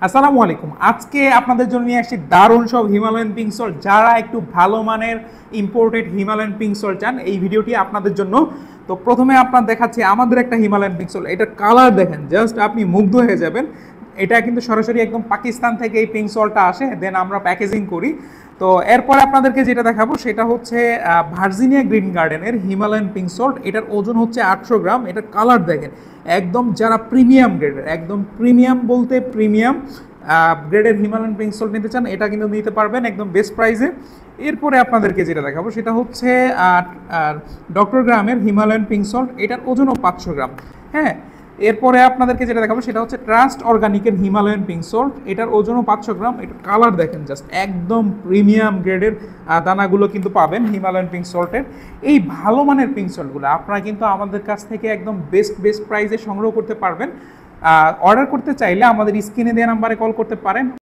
আসসালামু আলাইকুম। আজকে আপনাদের জন্য নিয়ে আসছি দারুণ সব হিমালয়ান পিঙ্ক সল্ট। যারা একটু ভালো মানের ইম্পোর্টেড হিমালয়ান পিঙ্ক সল্ট চান, এই ভিডিওটি আপনাদের জন্য। তো প্রথমে আপনার দেখাচ্ছি আমাদের একটা হিমালয়ান পিঙ্ক সল্ট। এটার কালার দেখেন, জাস্ট আপনি মুগ্ধ হয়ে যাবেন। এটা কিন্তু সরাসরি একদম পাকিস্তান থেকে এই পিঙ্ক সল্টটা আসে, দেন আমরা প্যাকেজিং করি। তো এরপরে আপনাদেরকে যেটা দেখাবো সেটা হচ্ছে ভার্জিনিয়া গ্রিন গার্ডেনের হিমালয়ান পিঙ্ক সল্ট। এটার ওজন হচ্ছে 800 গ্রাম। এটার কালার দেখেন, একদম যারা প্রিমিয়াম গ্রেডের, একদম প্রিমিয়াম বলতে প্রিমিয়াম গ্রেডের হিমালয়ান পিঙ্ক সল্ট নিতে চান, এটা কিন্তু নিতে পারবেন একদম বেস্ট প্রাইসে। এরপরে আপনাদেরকে যেটা দেখাবো সেটা হচ্ছে ডক্টর গ্রামের হিমালয়ান পিঙ্ক সল্ট। এটার ওজনও 500 গ্রাম। হ্যাঁ, এরপরে আপনাদেরকে যেটা দেখাবো সেটা হচ্ছে ট্রাস্ট অর্গানিকের হিমালয়ান পিঙ্ক সল্ট। এটার ওজনও 500 গ্রাম। এটার কালার দেখেন, জাস্ট একদম প্রিমিয়াম গ্রেডের দানাগুলো কিন্তু পাবেন হিমালয়ান পিঙ্ক সল্টের। এই ভালো মানের পিঙ্ক সল্টগুলো আপনারা কিন্তু আমাদের কাছ থেকে একদম বেস্ট প্রাইসে সংগ্রহ করতে পারবেন। অর্ডার করতে চাইলে আমাদের স্ক্রিনে দেওয়া নাম্বারে কল করতে পারেন।